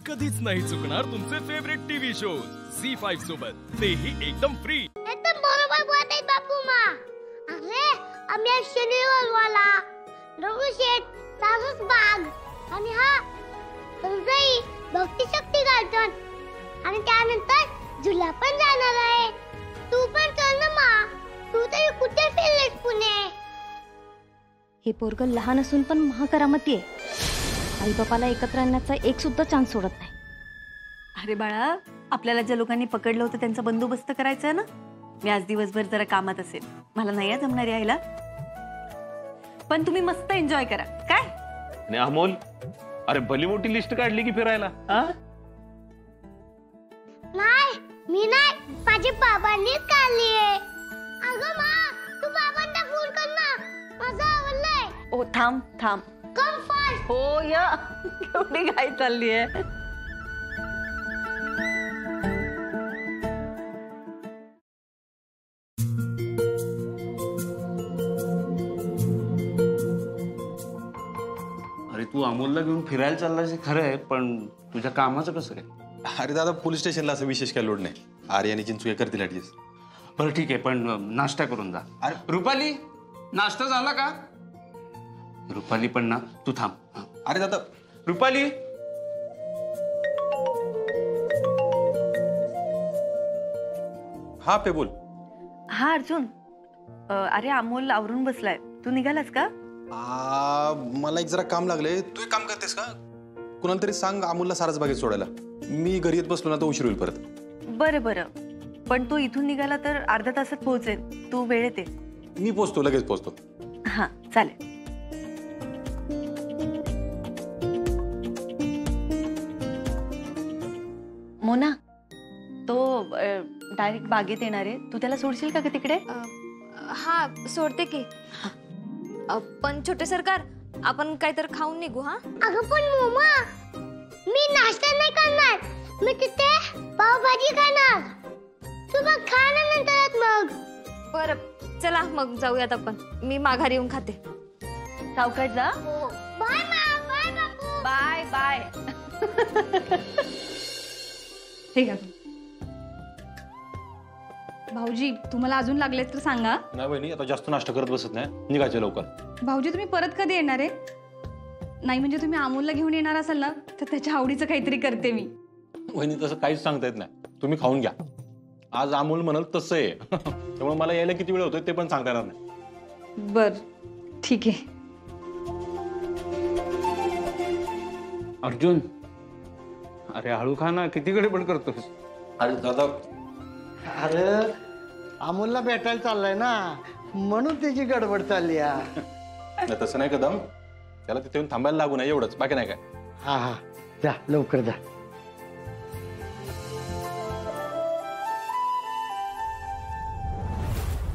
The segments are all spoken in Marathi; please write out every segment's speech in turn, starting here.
कधीच नाही चुकणार तुमचे फेवरेट टीव्ही शोज झी5 सोबत, तेही एकदम फ्री। एकदम बरोबर बोलताय बापू मा। अरे आम्ही शनिवारवाला रघुशेठ सासुस बाग आणि हा संजय भक्ती शक्ती गार्डन आणि त्यानंतर झुला पण जाणार आहे। तू पण चल ना मा, तू तरी कुठे फिरलेस पुणे? हे पोरग लहान असून पण महाकरामती आहे। आई बापाला एकत्र आणण्याचा एक सुद्धा चान्स सोडत नाही। अरे बाळा, आपल्याला ज्या लोकांनी पकडलं होतं त्यांचा बंदोबस्त करायचा आहे ना। मी आज दिवसभर जरा कामात असेल, मला नाही जमणार यायला, पण तुम्ही मस्त एन्जॉय करा काय? आणि अमोल, अरे भली मोठी लिस्ट काढली की फिरायला? नाही मी नाही, माझे बाबांनीच काढली आहे। अगं मा, तू बाबांना फोन कर ना, माझं आवडलंय। ओ थांब थांब, कम फास्ट। हो या, केवढी घाई चालली आहे। अरे तू अमोलला घेऊन फिरायला चाललास खरं आहे, पण तुझ्या कामाचं कसं काय? अरे दादा, पोलीस स्टेशनला असं विशेष काय लोड नाही। आर्य आणि चिंचू करतील ऍडजस्ट। बरं ठीक आहे, पण नाश्ता करून जा। अरे रुपाली, नाश्ता झाला का? रुपाली पण ना, तू थांब। अरे दादा, रुपाली, हा पे बोल। हा अर्जुन, अरे अमोल आवरून बसलाय, तू निघालास का? मला एक जरा काम लागले। तू एक काम करतेस का? कुणाला तरी सांग अमोलला सारसबागेत सोडायला। मी घरी येत बसलो ना तर उशीर होईल परत। बरं बरं, पण तू इथून निघाला तर अर्ध्या तासात पोहोचेल, तू वेळेत ये। मी पोचतो, लगेच पोचतो। हा चालेल। मोना, तो डायरेक्ट बागेत येणार आहे, तू त्याला सोडशील का तिकडे? हा सोडते की, पण छोटे सरकार आपण काहीतरी खाऊन निघू। हा अगं पण मम्मा, मी नाश्ता नाही करणार, मी तिथे पावभाजी खाणार। तू मग खा ना नंतरच मग। बरं चला मग जाऊयात आपण, मी माघारी येऊन खाते। सावकाश जा। बाय मा, बाय बापू। Bye bye. हे घ्या भाऊजी, तुम्हाला अजून लागले तर सांगा। नाही बहिणी, आता जास्त नाश्ता करत बसत नाही, निघायचे लवकर। भाऊजी तुम्ही परत कधी येणार आहे? नाही म्हणजे तुम्ही अमोलला घेऊन येणार असाल ना, तर त्याच्या आवडीचं काहीतरी करते मी। वहिनी तसं काहीच सांगता येत नाही, तुम्ही खाऊन घ्या। आज अमोल म्हणाल तसं आहे, त्यामुळे मला यायला किती वेळ होतोय ते पण सांगता येणार नाही। बर ठीक आहे। अर्जुन, अरे हळू खा ना, किती गडबड करतोस? अरे दादा, अरे अमोलला भेटायला चाललाय ना, म्हणून त्याची गडबड चालली आहे। नाही तसं नाही कदम, त्याला तिथे येऊन थांबायला लागू नाही, एवढंच, बाकी नाही काय। हा हा, जा लवकर जा।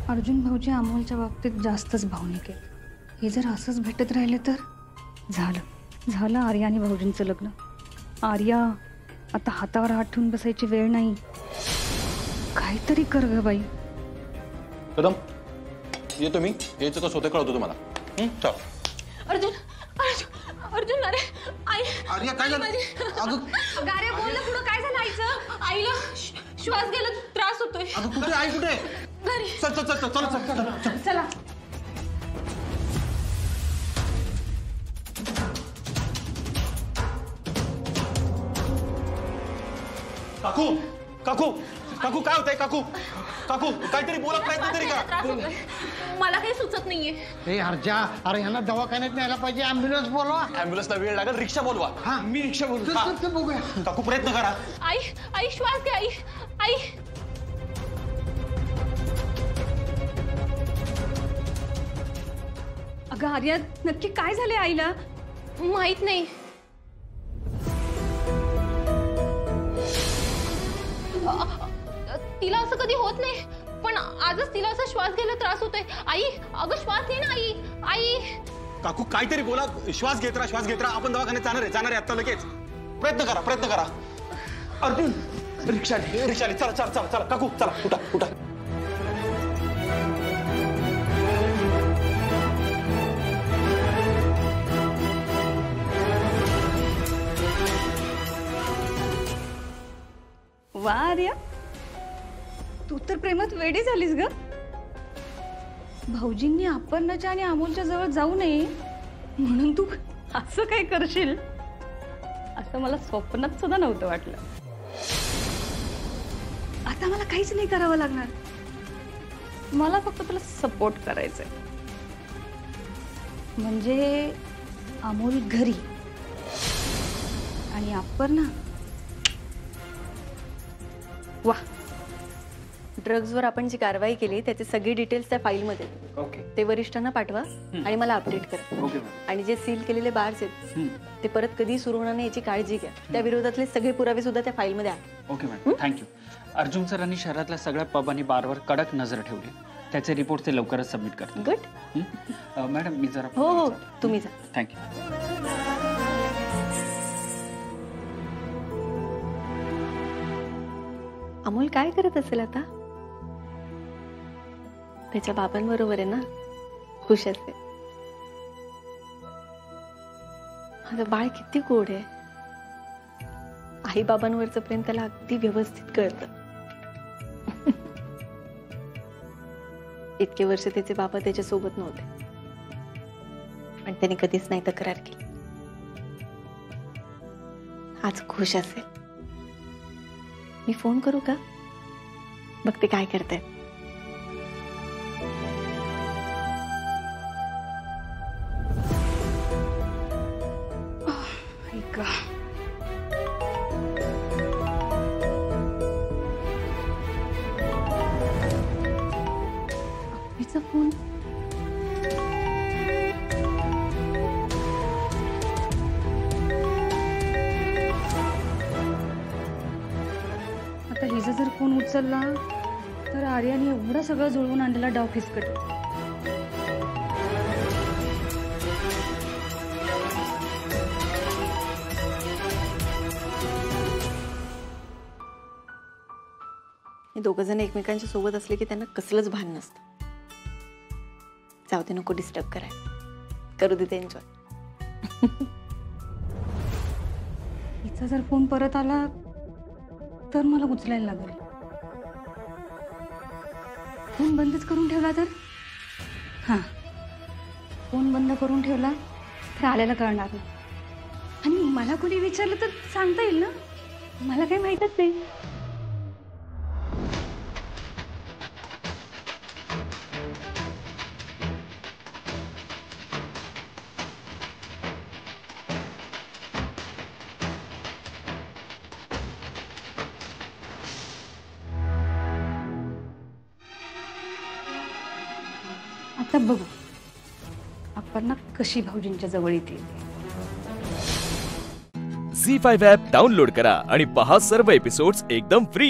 अर्जुन भाऊजी अमोलच्या बाबतीत जास्तच भावनिक आहे। हे जर असंच भेटत राहिले तर झालं आर्या आणि भाऊजींचं लग्न। आर्या, आता हातावर हात ठेवून बसायची वेळ नाही, काहीतरी कर ग बाई। कदम येतो मी, यायचं कसं होतं कळवतो तुम्हाला। चल। अर्जुन अर्जुन, अरे आई, आर्या काय झालं? अगं गारे बोल ना, पुढं काय झालं आईचं? आईला श्वास घ्यायला त्रास होतोय। अगं कुठे आई, कुठे? घरी चल चल चल चल चल चल चला। काकू काकू काकू, काय होतंय? काकू काकू, काहीतरी बोला, प्रयत्न तरी करा। मला काही सुचत नाहीये। हे अर्जा, अरे यांना दवाखान्यात न्यायला पाहिजे, ॲम्ब्युलन्स बोलवा। ॲम्ब्युलन्सला वेळ लागेल, रिक्षा बोलवा। हा मी रिक्षा बोलतो, बघूया। काकू प्रयत्न करा। आई श्वास घ्या। आई अगं आर्या, नक्की काय झाले आईला? माहित नाही। तिला असं कधी होत नाही, पण आजच तिला असा श्वास घ्यायला त्रास होतोय। आई अगं श्वास घे ना आई। काकू काहीतरी बोला, श्वास घेत राहा, आपण दवाखान्यात जाणार आहे आता लगेच। प्रयत्न करा। अर्जुन, रिक्षा चला काकू, चला उठा। वा आर्या, तू तर प्रेमात वेडी झालीस ग. भाऊजींनी अपर्णाच्या आणि अमोलच्या जवळ जाऊ नये म्हणून तू असं काय करशील असं मला स्वप्नात सुद्धा नव्हतं वाटलं. आता मला काहीच नाही करावं लागणार. मला फक्त तुला सपोर्ट करायचंय. म्हणजे अमोल घरी आणि अपर्णा. वा, ड्रग्जवर आपण जी कारवाई केली त्याचे सगळे डिटेल्स त्या फाईलमध्ये. ओके. ते वरिष्ठांना पाठवा आणि मला अपडेट करा. ओके. आणि जे सील केलेले बार्स आहेत ते परत कधी सुरू होणार नाही याची काळजी घ्या. त्या विरोधातले सगळे पुरावे सुद्धा त्या फाईलमध्ये आहेत. Okay madam, thank you. अर्जुन सरांनी शहरातल्या सगळ्या पब आणि बारवर कडक नजर ठेवली. त्याचे रिपोर्ट ते लवकरच सबमिट करतात. गुड. मॅडम मी जरा. हो हो, तुम्ही जा. थँक्यू. अमोल काय करत असेल आता? त्याच्या बाबांबरोबर आहे ना, खुश असेल. माझं बाळ किती गोड आहे. आई बाबांवरचं प्रेम त्याला अगदी व्यवस्थित कळतं. इतके वर्ष त्याचे बाबा त्याच्या सोबत नव्हते, पण त्याने कधीच नाही तक्रार केली. आज खुश असेल. मी फोन करू का? बघते काय करते. फोन. आता हिचा जर फोन उचलला तर आर्याने एवढं सगळं जुळवून आणलेला डाव फिसकट. हे दोघं जण एकमेकांच्या सोबत असले की त्यांना कसलंच भान नसतं. जाऊ दे, नको डिस्टर्ब कराय. करू दे ते एन्जॉय. हिचा जर फोन परत आला तर मला उचलायला लागेल. फोन बंदच करून ठेवला तर? हां, फोन बंद करून ठेवला तर आल्याला कळणार नाही. आणि मला कोणी विचारलं तर सांगता येईल ना, मला काही माहीतच नाही. आता बघू अपर्णा कशी भाऊजींच्या जवळ येते. झी5 ॲप डाउनलोड करा आणि पहा सर्व एपिसोड्स एकदम फ्री.